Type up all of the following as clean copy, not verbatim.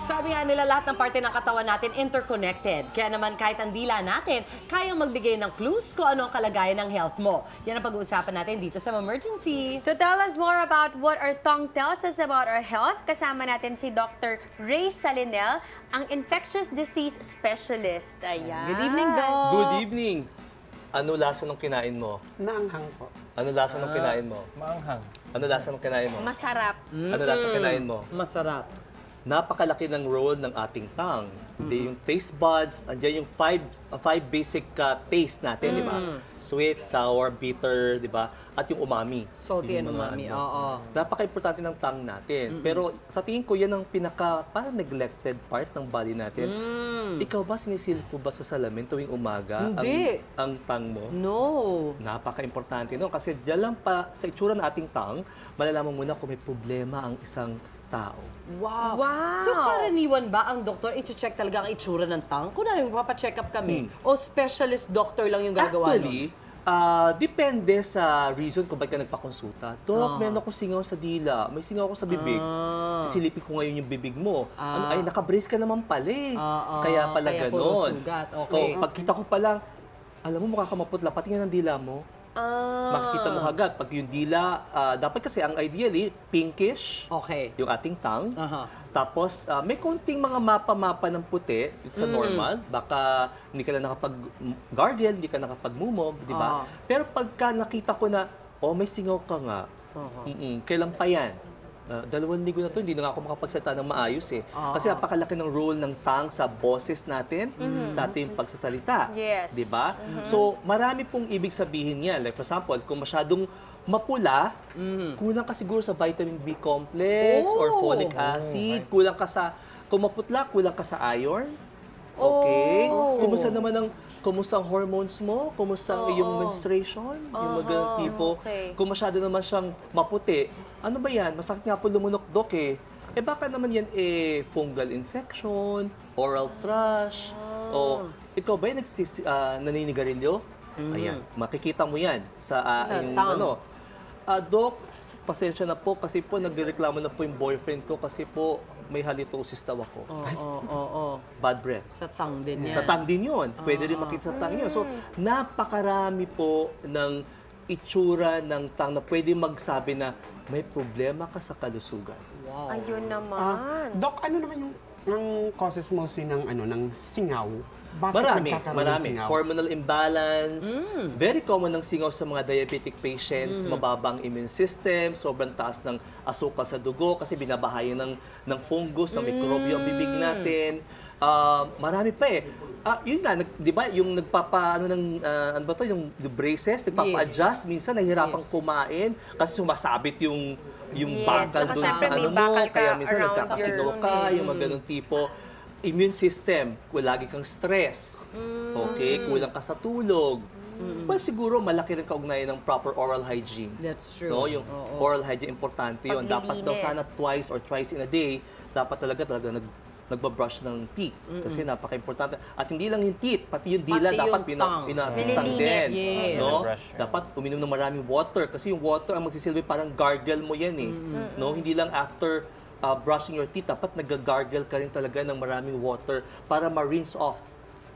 Sabi nga nila lahat ng parte ng katawan natin interconnected. Kaya naman kahit ang dila natin, kayang magbigay ng clues kung ano ang kalagayan ng health mo. Yan ang pag-uusapan natin dito sa Emergency. To tell us more about what our tongue tells us about our health, kasama natin si Dr. Ray Salinel, ang infectious disease specialist. Ayan. Good evening, Doc. Good evening. Ano lasa ng kinain mo? Naanghang po. Ano lasa ng kinain mo? Maanghang. Ano lasa ng kinain mo? Masarap. Ano lasa ng kinain mo? Masarap. Napakalaki ng role ng ating tongue. Hindi yung taste buds, andiyan yung five basic taste natin, di ba? Sweet, sour, bitter, di ba? At yung umami. Salty and Yung mga umami, ano. oo. Napaka-importante ng tongue natin. Pero sa tingin ko, yan ang parang neglected part ng body natin. Ikaw ba, sinisilip mo ba sa salamin tuwing umaga Hindi. ang tongue mo? No. Napaka-importante no kasi diyan lang pa sa itsura ng ating tongue, malalaman mo na kung may problema ang isang tao. Wow. Wow. So karaniwan ba ang doktor i-check talaga ang itsura ng tongue? Kunwari, magpapacheck up kami. O specialist doctor lang yung gagawa Actually, depende sa reason kung bakit ka nagpakonsulta. Dok, meron akong singaw sa dila, may singaw ako sa bibig. Sisilipin ko ngayon yung bibig mo. Ano, ay, nakabrace ka naman pala eh. Kaya pala kaya puro ganon. sugat. Okay. Pagkita ko pa lang, alam mo, mukha ka maputla, patingin ang dila mo. Makikita mo agad. Pag yung dila, dapat kasi ang ideally, pinkish, Okay. yung ating tongue. Aha. Tapos, may konting mga mapa-mapa ng puti sa normal. Baka hindi ka na nakapag-gargle, hindi ka nakapag-mumog, di ba? Pero pagka nakita ko na, oh, may singaw ka nga, kailan pa yan? 2 linggo na to, hindi na nga ako makapagsalita ng maayos eh. Kasi napakalaki ng role ng tongue sa boses natin, sa ating pagsasalita. Yes. Di ba? So, marami pong ibig sabihin yan. Like for example, kung masyadong mapula, kulang ka siguro sa vitamin B complex or folic acid, kulang ka sa, kung maputla, kulang ka sa iron. Okay? Kumusta ang hormones mo? Kumusta ang iyong menstruation? Yung mga ganung tipo. Okay. Kung masyado naman siyang maputi, ano ba yan? Masakit nga po lumunok, Dok eh. Eh baka naman yan fungal infection, oral thrush, o ikaw ba yung naninigarilyo? Ayan, makikita mo yan sa yung tongue. Dok, pasensya na po kasi po nagreklamo na po yung boyfriend ko kasi po may halitosis daw ako. Oo. Bad breath. Sa tongue din yan. Sa tongue din yun. Pwede rin makita sa tongue yun. So, napakarami po ng itsura ng tongue na pwede magsabi na may problema ka sa kalusugan. Wow. Ayun naman. Doc, ano naman yung causes mostly ng singaw? Bakit nagkakaroon ng Marami. singaw? Hormonal imbalance. Very common ng singaw sa mga diabetic patients. Mababang immune system, sobrang taas ng asukal sa dugo kasi binabahayan ng fungus, ng mikrobyo ang bibig natin. Marami pa eh. Yun nga, di ba, yung ano ba to, yung braces, nagpapa-adjust, minsan nahihirapang kumain kasi sumasabit yung bakal Saka doon sa syempre may ano mo, bakal ka kaya minsan around nagkakasino your- ka, yung mga ganung tipo. Immune system, kung lagi kang stress, okay, kulang ka sa tulog. Well, siguro malaki rin kaugnayan ng proper oral hygiene. That's true. No, yung oral hygiene importante yun. Dapat daw Paglilinis. sana twice or thrice in a day, dapat talaga nagbabrush ng teeth. Kasi napaka-importante. At hindi lang yung teeth, pati yung dila Pati dapat yung tongue. pinatang din. Yes. No? Dapat uminom ng maraming water kasi yung water ang magsisilbi parang gargle mo yan eh. No? Hindi lang after brushing your teeth, dapat nag-gargle ka rin talaga ng maraming water para ma-rinse off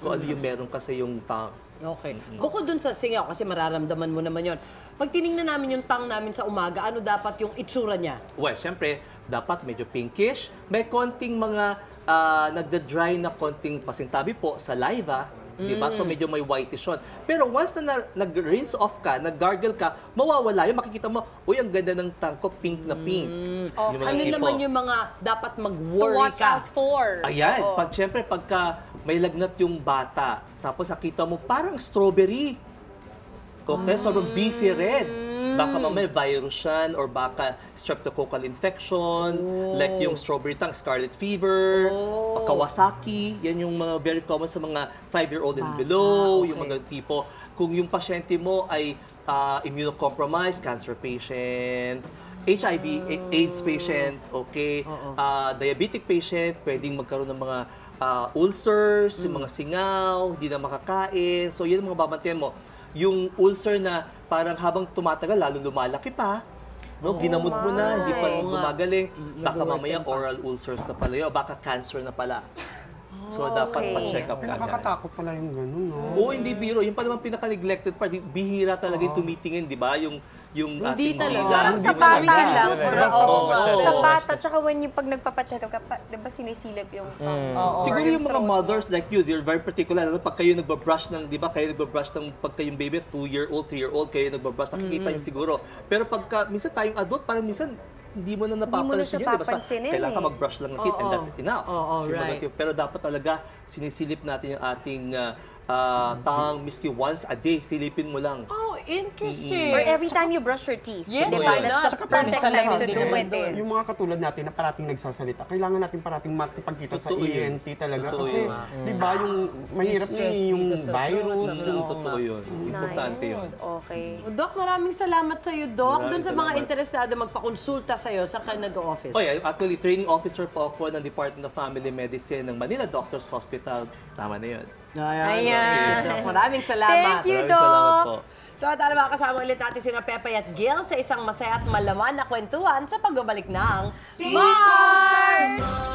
kung ano yung meron kasi yung tongue. Okay. Bukod dun sa singaw, kasi mararamdaman mo naman yon. Pag tinignan namin yung tongue namin sa umaga, ano dapat yung itsura niya? Well, syempre, dapat medyo pinkish. May konting mga nagda-dry na konting pasintabi po, saliva, di ba? So medyo may whitish yun. Pero once na nag-rinse off ka, nag-gargle ka, mawawala yun. Makikita mo, uy, ang ganda ng tongue ko, pink na pink. Yung mga Ano tipo. naman yung mga dapat To mag-worry watch ka? out for. Ayan, Oo. syempre, pagka may lagnat yung bata, tapos nakita mo, parang strawberry. Okay, sobrang beefy red. Baka mamaya virus yan or baka streptococcal infection, like yung strawberry tongue, scarlet fever, Kawasaki, yan yung mga very common sa mga 5-year-old and below, yung mga tipo. Kung yung pasyente mo ay immunocompromised, cancer patient, HIV, AIDS patient, okay, diabetic patient, pwedeng magkaroon ng mga ulcers, yung mga singaw, hindi na makakain. So, yan ang mga babantayan mo. Yung ulcer na parang habang tumatagal, lalo lumalaki pa, No, ginamot mo na, hindi pa rin Oo nga. gumagaling. Baka Nag-worsen mamaya pa. oral ulcers na pala yun, o baka cancer na pala. So, dapat okay. pa-check up ka agad. Nakakatakot pala yung gano'n, no? Oo, hindi biro. Yung pa naman pinaka-neglected part, bihira talaga yung tumitingin, di ba? Yung Hindi ating talaga. Parang hindi sa mo bata nalalaman. lang. Oo, Sa oo. bata, tsaka when yung pag nagpapacheck up ka, di ba sinisilip yung Oo. Siguro yung mga mothers like you, they're very particular. Ano, pag kayo nagbabrush ng, di ba, kayo nagbabrush ng, pag kayong baby, 2-year-old, 3-year-old, kayo nagbabrush, nakikita nyo siguro. Pero pagka, minsan tayong adult, parang minsan, hindi mo na napapansin siya yun. Di ba? papansinin Kailangan ka eh. mag-brush lang ng teeth and that's enough. Oo, Simple right. lang yun. Pero dapat talaga, sinisilip natin yung ating tahang miski once a day. Silipin mo lang. Oh, interesting. Or every time you brush your teeth. Yes, Di why ba? not? That's the Tsaka perfect minsan time lang to din do naman it doon. eh. Yung mga katulad natin na parating nagsasalita, kailangan natin parating makipagkita sa Totoo yun. ENT talaga. Totoo Kasi, yun. di ba, yung mahirap na Stress yung dito sa virus. throat, So, Oo totoo nga. yun. Importante yun. Okay. Doc, maraming salamat sa iyo, Doc. Maraming Doon sa mga salamat. interesado magpakonsulta sa iyo sa nag-office. Oh, yeah. Actually, training officer po ako ng Department of Family Medicine ng Manila Doctors Hospital. Tama na yun. Ayan. Doc, maraming salamat. Thank you, Maraming salamat Doc. po. So, at alam kasama ulit natin sina Pepay at Gil sa isang masaya at malaman na kwentuhan sa pagbabalik ng Mars!